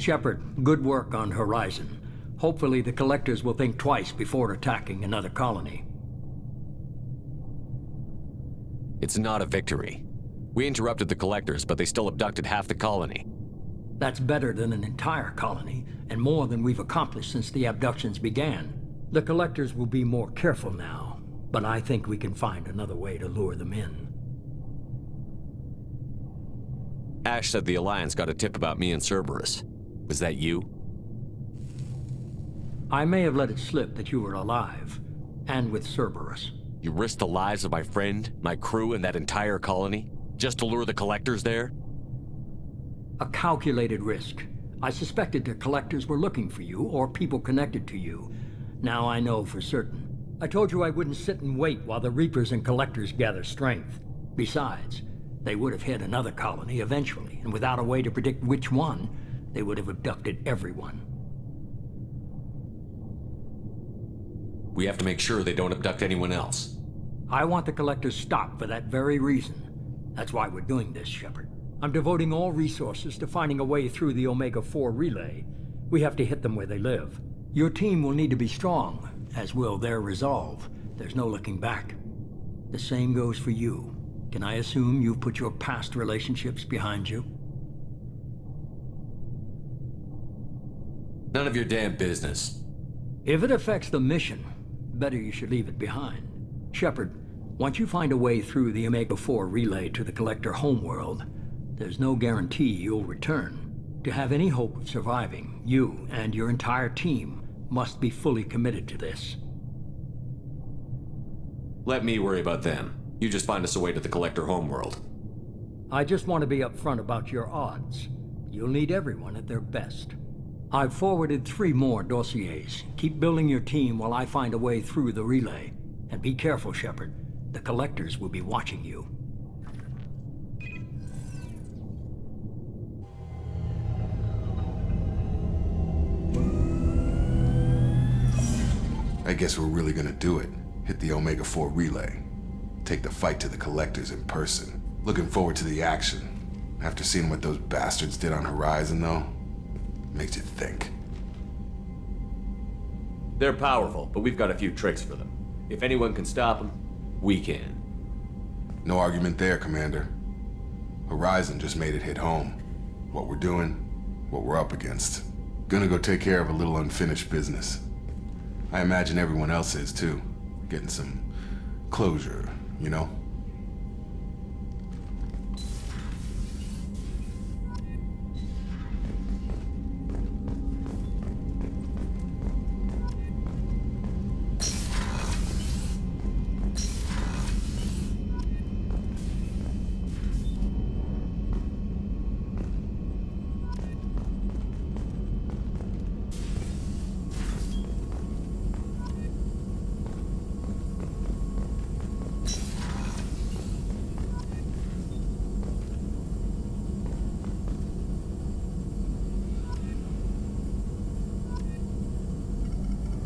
Shepard, good work on Horizon. Hopefully the Collectors will think twice before attacking another colony. It's not a victory. We interrupted the Collectors, but they still abducted half the colony. That's better than an entire colony, and more than we've accomplished since the abductions began. The Collectors will be more careful now, but I think we can find another way to lure them in. Ash said the Alliance got a tip about me and Cerberus. Was that you? I may have let it slip that you were alive, and with Cerberus. You risked the lives of my friend, my crew, and that entire colony? Just to lure the Collectors there? A calculated risk. I suspected the Collectors were looking for you, or people connected to you. Now I know for certain. I told you I wouldn't sit and wait while the Reapers and Collectors gather strength. Besides, they would have hit another colony eventually, and without a way to predict which one, they would have abducted everyone. We have to make sure they don't abduct anyone else. I want the Collectors stopped for that very reason. That's why we're doing this, Shepard. I'm devoting all resources to finding a way through the Omega-4 relay. We have to hit them where they live. Your team will need to be strong, as will their resolve. There's no looking back. The same goes for you. Can I assume you've put your past relationships behind you? None of your damn business. If it affects the mission, better you should leave it behind. Shepard, once you find a way through the Omega-4 relay to the Collector homeworld, there's no guarantee you'll return. To have any hope of surviving, you and your entire team must be fully committed to this. Let me worry about them. You just find us a way to the Collector homeworld. I just want to be upfront about your odds. You'll need everyone at their best. I've forwarded 3 more dossiers. Keep building your team while I find a way through the relay. And be careful, Shepard. The Collectors will be watching you. I guess we're really gonna do it. Hit the Omega-4 relay. Take the fight to the Collectors in person. Looking forward to the action. After seeing what those bastards did on Horizon, though, makes you think. They're powerful, but we've got a few tricks for them. If anyone can stop them, we can. No argument there, Commander. Horizon just made it hit home. What we're doing, what we're up against. Gonna go take care of a little unfinished business. I imagine everyone else is, too. Getting some closure, you know?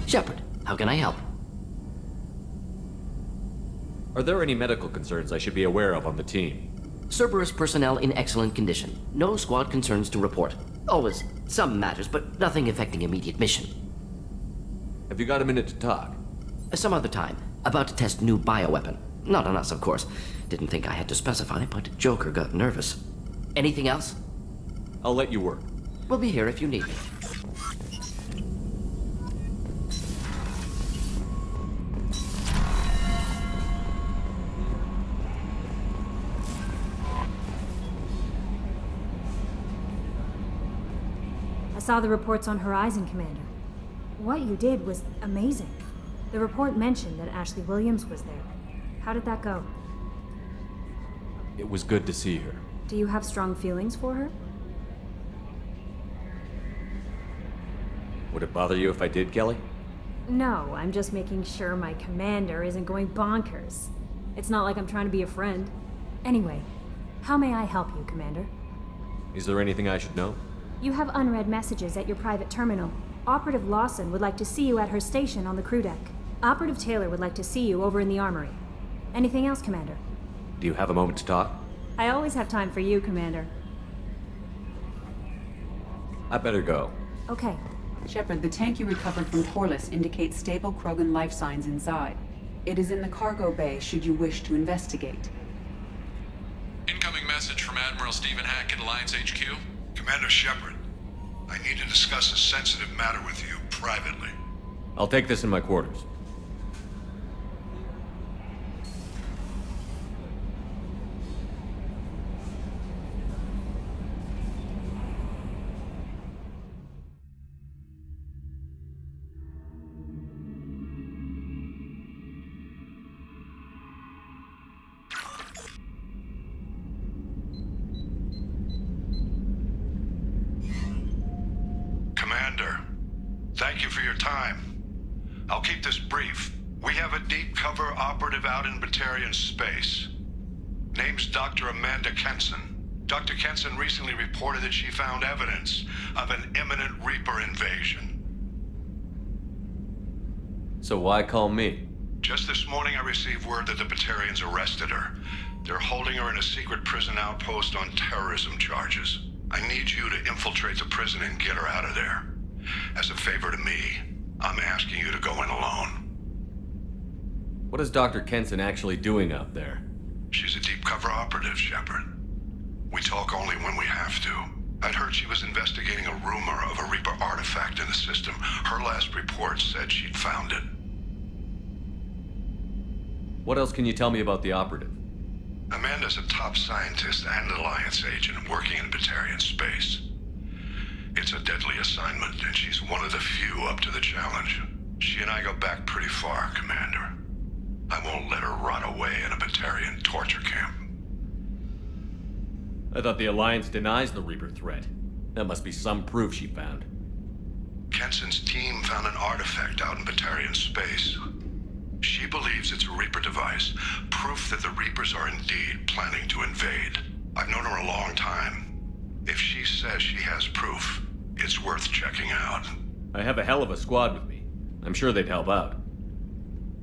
Shepard, how can I help? Are there any medical concerns I should be aware of on the team? Cerberus personnel in excellent condition. No squad concerns to report. Always some matters, but nothing affecting immediate mission. Have you got a minute to talk? Some other time. About to test new bioweapon. Not on us, of course. Didn't think I had to specify, but Joker got nervous. Anything else? I'll let you work. We'll be here if you need me. I saw the reports on Horizon, Commander. What you did was amazing. The report mentioned that Ashley Williams was there. How did that go? It was good to see her. Do you have strong feelings for her? Would it bother you if I did, Kelly? No, I'm just making sure my commander isn't going bonkers. It's not like I'm trying to be a friend. Anyway, how may I help you, Commander? Is there anything I should know? You have unread messages at your private terminal. Operative Lawson would like to see you at her station on the crew deck. Operative Taylor would like to see you over in the armory. Anything else, Commander? Do you have a moment to talk? I always have time for you, Commander. I better go. Okay. Shepard, the tank you recovered from Corliss indicates stable Krogan life signs inside. It is in the cargo bay should you wish to investigate. Incoming message from Admiral Stephen Hackett, Alliance HQ. Commander Shepard, I need to discuss a sensitive matter with you privately. I'll take this in my quarters. Commander, thank you for your time. I'll keep this brief. We have a deep cover operative out in Batarian space. Name's Dr. Amanda Kenson. Dr. Kenson recently reported that she found evidence of an imminent Reaper invasion. So why call me? Just this morning I received word that the Batarians arrested her. They're holding her in a secret prison outpost on terrorism charges. I need you to infiltrate the prison and get her out of there. As a favor to me, I'm asking you to go in alone. What is Dr. Kenson actually doing out there? She's a deep cover operative, Shepard. We talk only when we have to. I'd heard she was investigating a rumor of a Reaper artifact in the system. Her last report said she'd found it. What else can you tell me about the operative? Amanda's a top scientist and Alliance agent working in Batarian space. It's a deadly assignment, and she's one of the few up to the challenge. She and I go back pretty far, Commander. I won't let her rot away in a Batarian torture camp. I thought the Alliance denies the Reaper threat. That must be some proof she found. Kenson's team found an artifact out in Batarian space. She believes it's a Reaper device, proof that the Reapers are indeed planning to invade. I've known her a long time. If she says she has proof, it's worth checking out. I have a hell of a squad with me. I'm sure they'd help out.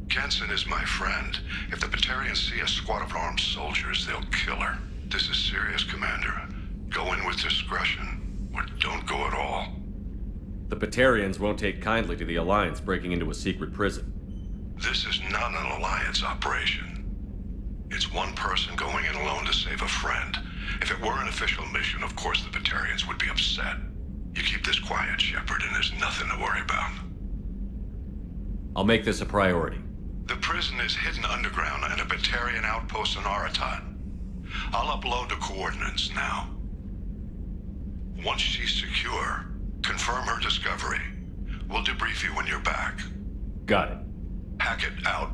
Kenson is my friend. If the Batarians see a squad of armed soldiers, they'll kill her. This is serious, Commander. Go in with discretion, or don't go at all. The Batarians won't take kindly to the Alliance breaking into a secret prison. This is not an Alliance operation. It's one person going in alone to save a friend. If it were an official mission, of course the Batarians would be upset. You keep this quiet, Shepard, and there's nothing to worry about. I'll make this a priority. The prison is hidden underground in a Batarian outpost on Aratat. I'll upload the coordinates now. Once she's secure, confirm her discovery. We'll debrief you when you're back. Got it. Hackett out.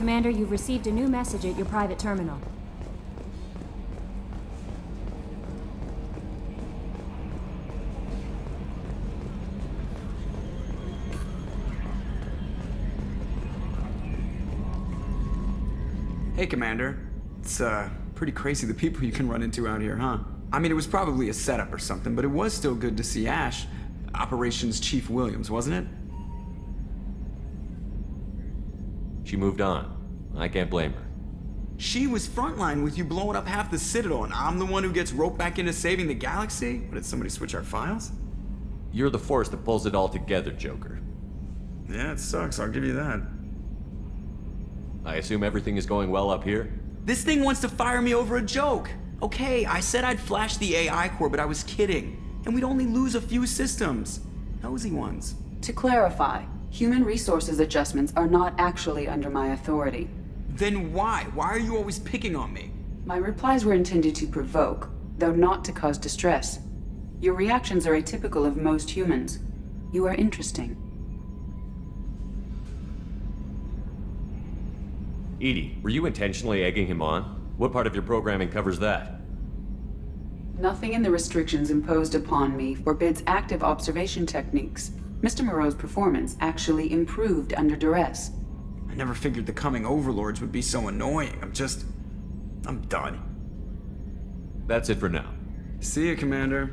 Commander, you've received a new message at your private terminal. Hey, Commander. It's, pretty crazy the people you can run into out here, huh? I mean, it was probably a setup or something, but it was still good to see Ash. Operations Chief Williams, wasn't it? She moved on. I can't blame her. She was frontline with you blowing up half the Citadel, and I'm the one who gets roped back into saving the galaxy? What, did somebody switch our files? You're the force that pulls it all together, Joker. Yeah, it sucks, I'll give you that. I assume everything is going well up here? This thing wants to fire me over a joke. Okay, I said I'd flash the AI core, but I was kidding. And we'd only lose a few systems. Nosy ones. To clarify, human resources adjustments are not actually under my authority. Then why? Why are you always picking on me? My replies were intended to provoke, though not to cause distress. Your reactions are atypical of most humans. You are interesting. Edie, were you intentionally egging him on? What part of your programming covers that? Nothing in the restrictions imposed upon me forbids active observation techniques. Mr. Moreau's performance actually improved under duress. I never figured the coming overlords would be so annoying. I'm done. That's it for now. See ya, Commander.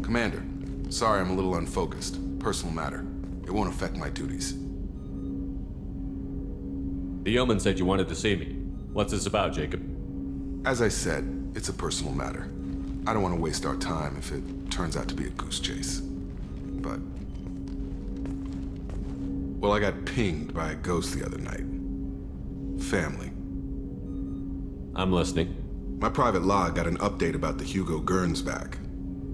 Commander, sorry I'm a little unfocused. Personal matter. It won't affect my duties. The yeoman said you wanted to see me. What's this about, Jacob? As I said, it's a personal matter. I don't want to waste our time if it turns out to be a goose chase. But... well, I got pinged by a ghost the other night. Family. I'm listening. My private log got an update about the Hugo Gernsback,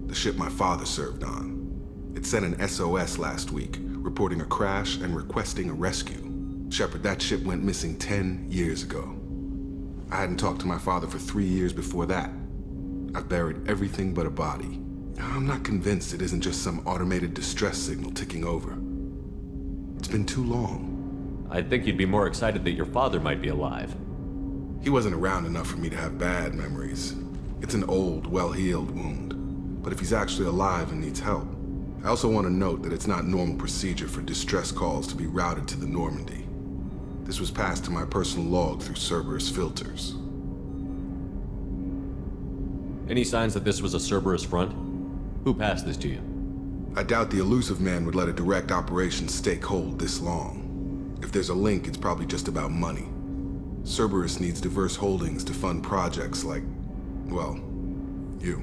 the ship my father served on. It sent an SOS last week, reporting a crash and requesting a rescue. Shepard, that ship went missing 10 years ago. I hadn't talked to my father for 3 years before that. I've buried everything but a body. I'm not convinced it isn't just some automated distress signal ticking over. It's been too long. I'd think you'd be more excited that your father might be alive. He wasn't around enough for me to have bad memories. It's an old, well-healed wound. But if he's actually alive and needs help, I also want to note that it's not normal procedure for distress calls to be routed to the Normandy. This was passed to my personal log through Cerberus filters. Any signs that this was a Cerberus front? Who passed this to you? I doubt the elusive man would let a direct operations stake hold this long. If there's a link, it's probably just about money. Cerberus needs diverse holdings to fund projects like, well, you.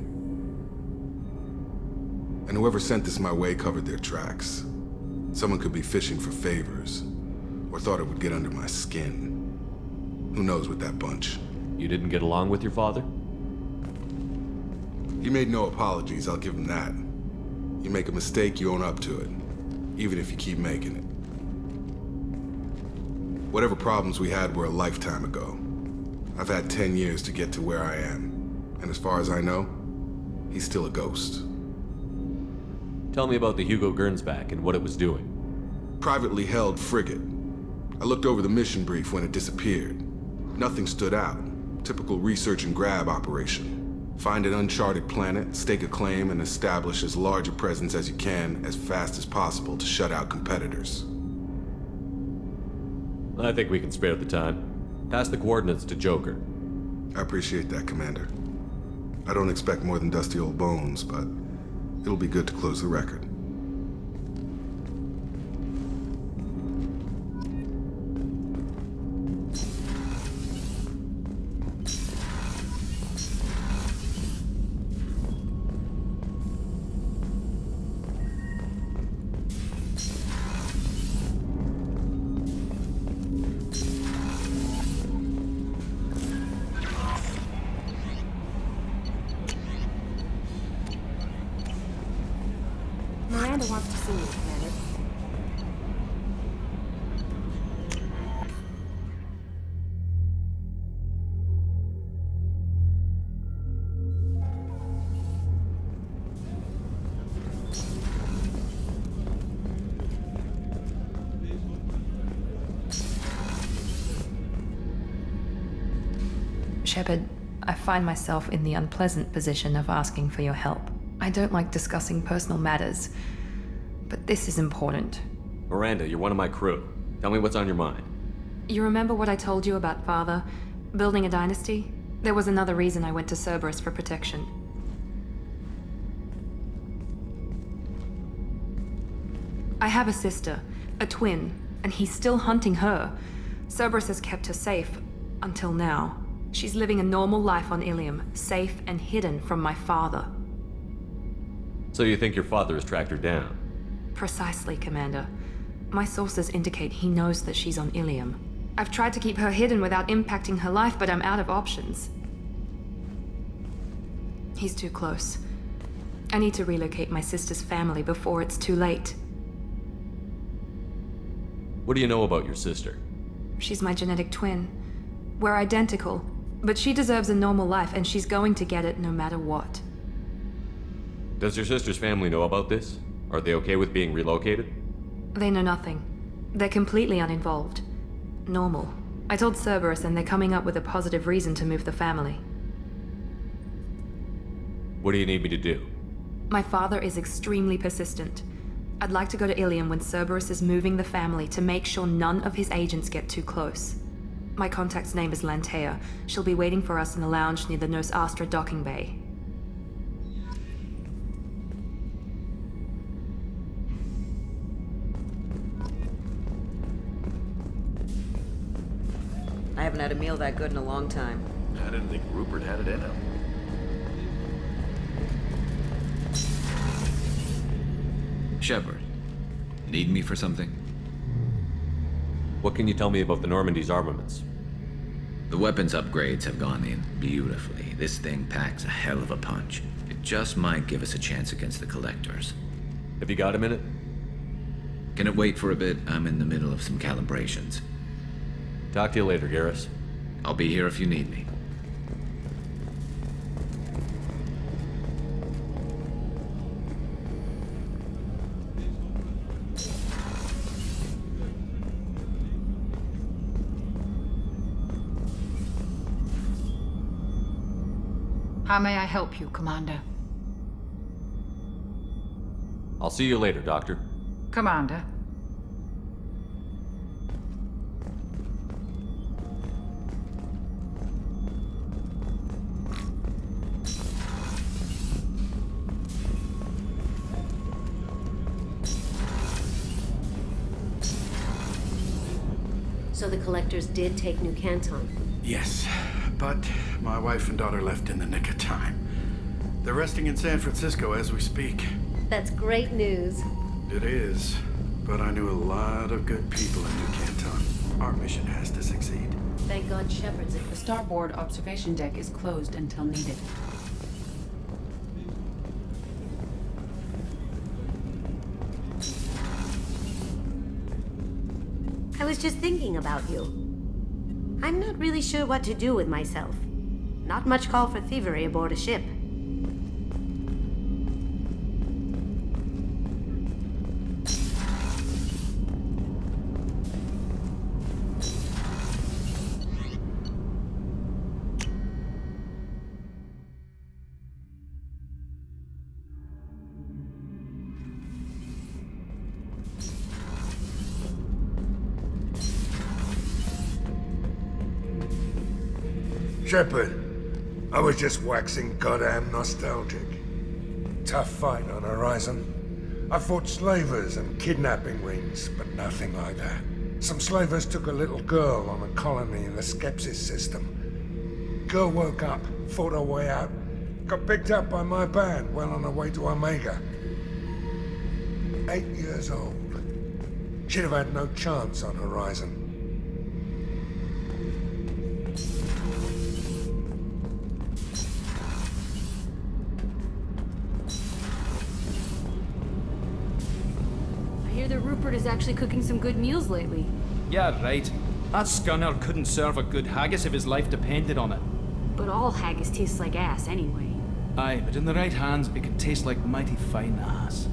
And whoever sent this my way covered their tracks. Someone could be fishing for favors, or thought it would get under my skin. Who knows with that bunch? You didn't get along with your father? He made no apologies, I'll give him that. You make a mistake, you own up to it, even if you keep making it. Whatever problems we had were a lifetime ago. I've had 10 years to get to where I am, and as far as I know, he's still a ghost. Tell me about the Hugo Gernsback and what it was doing. Privately held frigate. I looked over the mission brief when it disappeared. Nothing stood out. Typical research and grab operation. Find an uncharted planet, stake a claim, and establish as large a presence as you can as fast as possible to shut out competitors. I think we can spare the time. Pass the coordinates to Joker. I appreciate that, Commander. I don't expect more than dusty old bones, but it'll be good to close the record. Miranda wants to see you, Commander. Shepard, I find myself in the unpleasant position of asking for your help. I don't like discussing personal matters, but this is important. Miranda, you're one of my crew. Tell me what's on your mind. You remember what I told you about Father? Building a dynasty? There was another reason I went to Cerberus for protection. I have a sister, a twin, and he's still hunting her. Cerberus has kept her safe, until now. She's living a normal life on Ilium, safe and hidden from my father. So you think your father has tracked her down? Precisely, Commander. My sources indicate he knows that she's on Ilium. I've tried to keep her hidden without impacting her life, but I'm out of options. He's too close. I need to relocate my sister's family before it's too late. What do you know about your sister? She's my genetic twin. We're identical, but she deserves a normal life and she's going to get it no matter what. Does your sister's family know about this? Are they okay with being relocated? They know nothing. They're completely uninvolved. Normal. I told Cerberus and they're coming up with a positive reason to move the family. What do you need me to do? My father is extremely persistent. I'd like to go to Ilium when Cerberus is moving the family to make sure none of his agents get too close. My contact's name is Lantea. She'll be waiting for us in the lounge near the Nos Astra docking bay. I haven't had a meal that good in a long time. I didn't think Rupert had it in him. Shepard, need me for something? What can you tell me about the Normandy's armaments? The weapons upgrades have gone in beautifully. This thing packs a hell of a punch. It just might give us a chance against the Collectors. Have you got a minute? Can it wait for a bit? I'm in the middle of some calibrations. Talk to you later, Garrus. I'll be here if you need me. How may I help you, Commander? I'll see you later, Doctor. Commander. So the Collectors did take New Canton? Yes, but my wife and daughter left in the nick of time. They're resting in San Francisco as we speak. That's great news. It is, but I knew a lot of good people in New Canton. Our mission has to succeed. Thank God Shepard's The starboard observation deck is closed until needed. I was just thinking about you. I'm not really sure what to do with myself. Not much call for thievery aboard a ship. Shepard, I was just waxing goddamn nostalgic. Tough fight on Horizon. I fought slavers and kidnapping rings, but nothing like that. Some slavers took a little girl on a colony in the Skepsis system. Girl woke up, fought her way out, got picked up by my band well on her way to Omega. 8 years old. She'd have had no chance on Horizon. The Rupert is actually cooking some good meals lately. Yeah, right. That scunner couldn't serve a good haggis if his life depended on it. But all haggis tastes like ass anyway. Aye, but in the right hands, it could taste like mighty fine ass.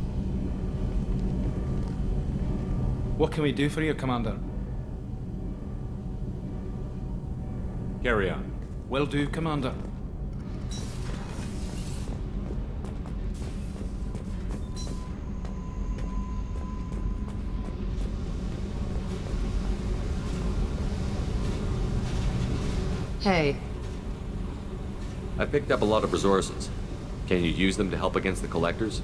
What can we do for you, Commander? Carry on. Will do, Commander. Hey. I picked up a lot of resources. Can you use them to help against the Collectors?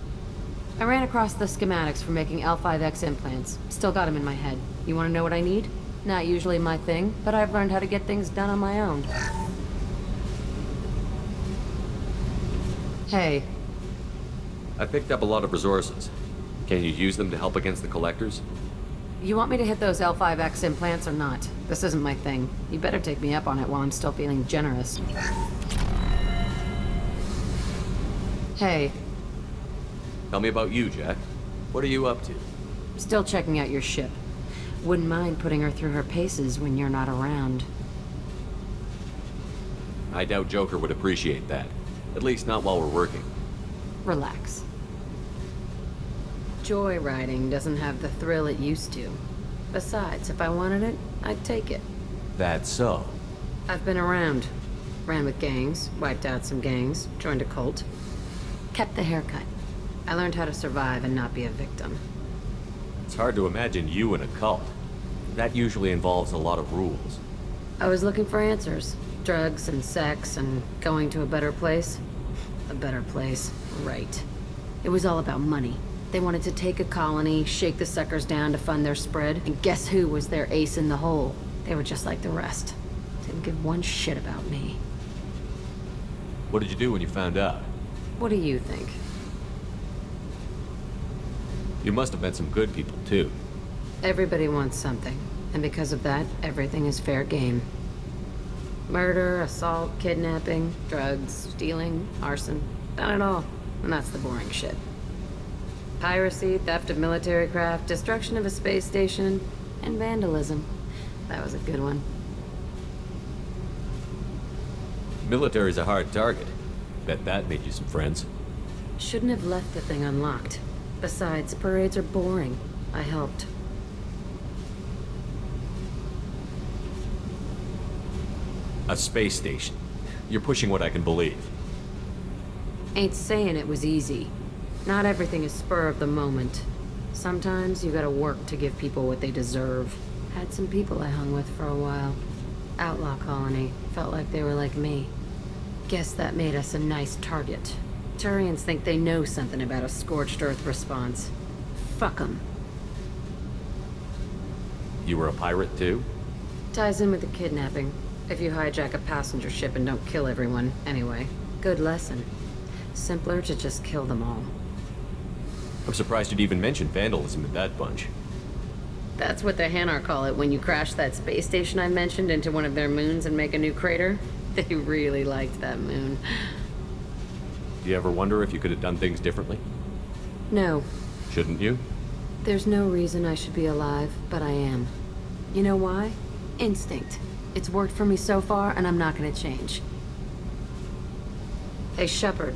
I ran across the schematics for making L5X implants. Still got them in my head. You want to know what I need? Not usually my thing, but I've learned how to get things done on my own. Hey. I picked up a lot of resources. Can you use them to help against the Collectors? You want me to hit those L5X implants or not? This isn't my thing. You better take me up on it while I'm still feeling generous. Hey. Tell me about you, Jack. What are you up to? Still checking out your ship. Wouldn't mind putting her through her paces when you're not around. I doubt Joker would appreciate that. At least not while we're working. Relax. Joyriding doesn't have the thrill it used to. Besides, if I wanted it, I'd take it. That's so. I've been around. Ran with gangs, wiped out some gangs, joined a cult. Kept the haircut. I learned how to survive and not be a victim. It's hard to imagine you in a cult. That usually involves a lot of rules. I was looking for answers. Drugs and sex and going to a better place. A better place, right. It was all about money. They wanted to take a colony, shake the suckers down to fund their spread, and guess who was their ace in the hole? They were just like the rest. Didn't give one shit about me. What did you do when you found out? What do you think? You must have met some good people, too. Everybody wants something, and because of that, everything is fair game. Murder, assault, kidnapping, drugs, stealing, arson, done it all. And that's the boring shit. Piracy, theft of military craft, destruction of a space station, and vandalism. That was a good one. Military's a hard target. Bet that made you some friends. Shouldn't have left the thing unlocked. Besides, parades are boring. I helped. A space station. You're pushing what I can believe. Ain't saying it was easy. Not everything is spur of the moment. Sometimes you gotta work to give people what they deserve. Had some people I hung with for a while. Outlaw colony. Felt like they were like me. Guess that made us a nice target. Turians think they know something about a scorched earth response. Fuck 'em. You were a pirate, too? Ties in with the kidnapping. If you hijack a passenger ship and don't kill everyone, anyway. Good lesson. Simpler to just kill them all. I'm surprised you'd even mention vandalism in that bunch. That's what the Hanar call it when you crash that space station I mentioned into one of their moons and make a new crater. They really liked that moon. Do you ever wonder if you could have done things differently? No. Shouldn't you? There's no reason I should be alive, but I am. You know why? Instinct. It's worked for me so far, and I'm not gonna change. Hey, Shepard.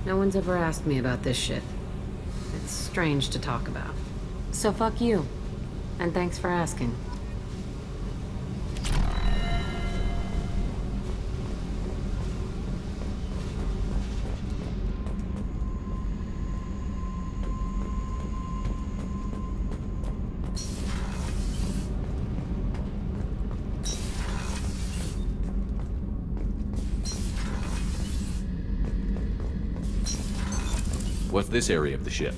No one's ever asked me about this shit. It's strange to talk about. So fuck you. And thanks for asking. What's this area of the ship?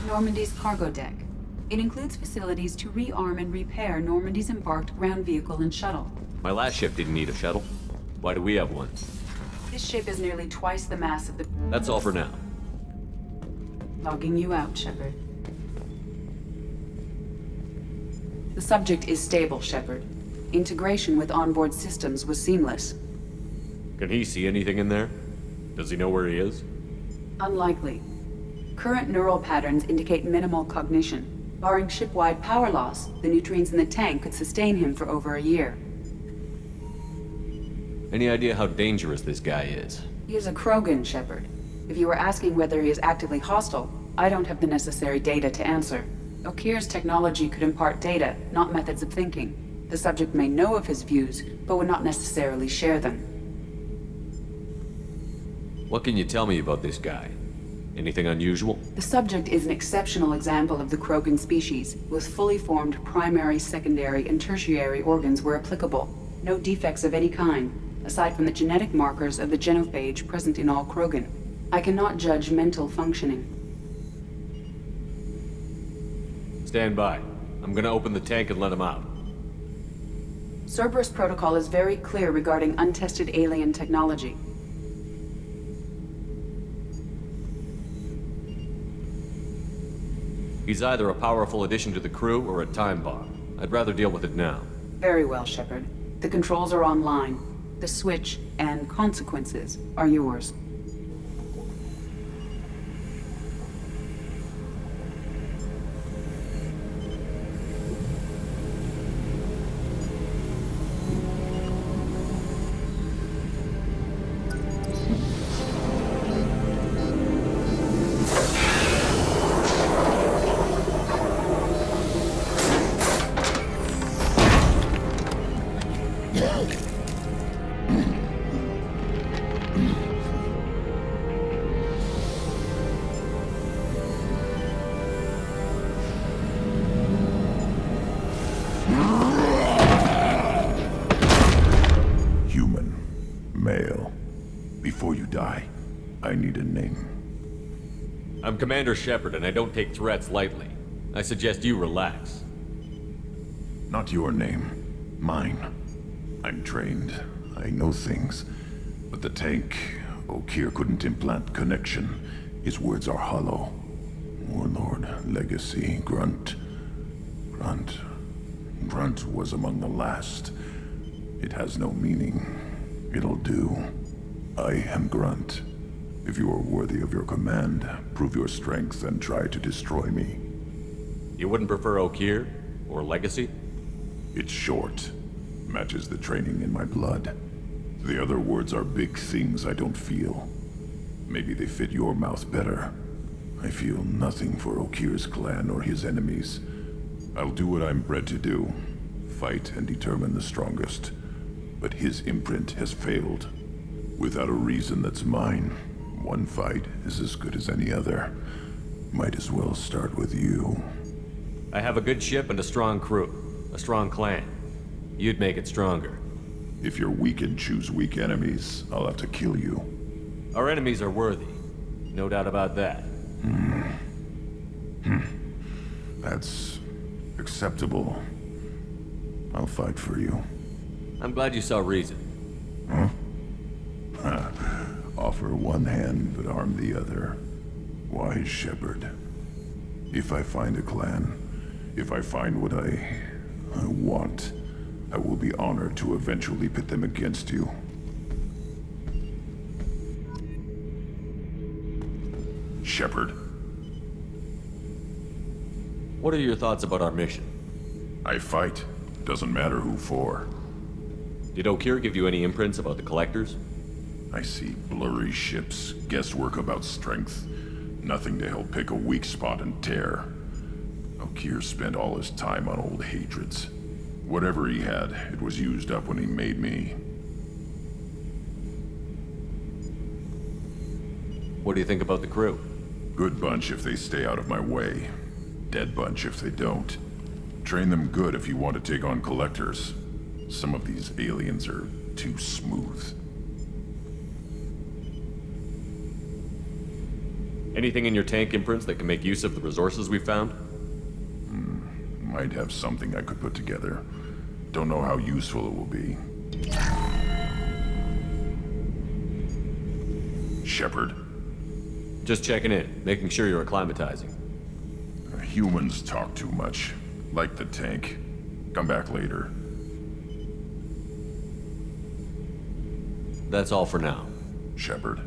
Normandy's cargo deck. It includes facilities to rearm and repair Normandy's embarked ground vehicle and shuttle. My last ship didn't need a shuttle. Why do we have one? This ship is nearly twice the mass of the... That's all for now. Logging you out, Shepard. The subject is stable, Shepard. Integration with onboard systems was seamless. Can he see anything in there? Does he know where he is? Unlikely. Current neural patterns indicate minimal cognition. Barring ship-wide power loss, the nutrients in the tank could sustain him for over a year. Any idea how dangerous this guy is? He is a Krogan, Shepard. If you were asking whether he is actively hostile, I don't have the necessary data to answer. Okir's technology could impart data, not methods of thinking. The subject may know of his views, but would not necessarily share them. What can you tell me about this guy? Anything unusual? The subject is an exceptional example of the Krogan species, with fully formed primary, secondary, and tertiary organs where applicable. No defects of any kind, aside from the genetic markers of the genophage present in all Krogan. I cannot judge mental functioning. Stand by. I'm gonna open the tank and let him out. Cerberus protocol is very clear regarding untested alien technology. He's either a powerful addition to the crew or a time bomb. I'd rather deal with it now. Very well, Shepard. The controls are online. The switch and consequences are yours. Human. Male. Before you die, I need a name. I'm Commander Shepard, and I don't take threats lightly. I suggest you relax. Not your name. Mine. I'm trained. I know things. But the tank, O'Keer couldn't implant connection. His words are hollow. Warlord, Legacy, Grunt. Grunt was among the last. It has no meaning. It'll do. I am Grunt. If you are worthy of your command, prove your strength and try to destroy me. You wouldn't prefer O'Keer? Or Legacy? It's short. Matches the training in my blood. The other words are big things I don't feel. Maybe they fit your mouth better. I feel nothing for O'Keer's clan or his enemies. I'll do what I'm bred to do. Fight and determine the strongest. But his imprint has failed. Without a reason that's mine, one fight is as good as any other. Might as well start with you. I have a good ship and a strong crew. A strong clan. You'd make it stronger. If you're weak and choose weak enemies, I'll have to kill you. Our enemies are worthy. No doubt about that. That's acceptable. I'll fight for you. I'm glad you saw reason. Huh? Offer one hand, but arm the other. Wise Shepard. If I find a clan, if I find what I want, I will be honored to eventually pit them against you. Shepard. What are your thoughts about our mission? I fight. Doesn't matter who for. Did O'Keer give you any imprints about the Collectors? I see blurry ships, guesswork about strength. Nothing to help pick a weak spot and tear. O'Keer spent all his time on old hatreds. Whatever he had, it was used up when he made me. What do you think about the crew? Good bunch if they stay out of my way. Dead bunch if they don't. Train them good if you want to take on Collectors. Some of these aliens are too smooth. Anything in your tank imprints that can make use of the resources we found? Might have something I could put together. Don't know how useful it will be. Shepard. Just checking in, making sure you're acclimatizing. Humans talk too much. Like the tank. Come back later. That's all for now. Shepard.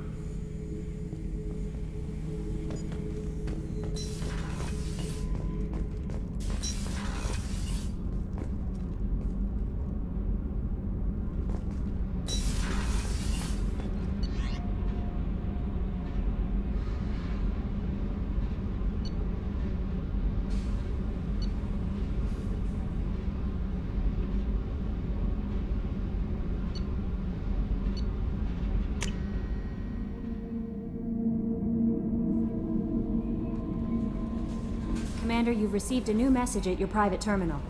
Commander, you've received a new message at your private terminal.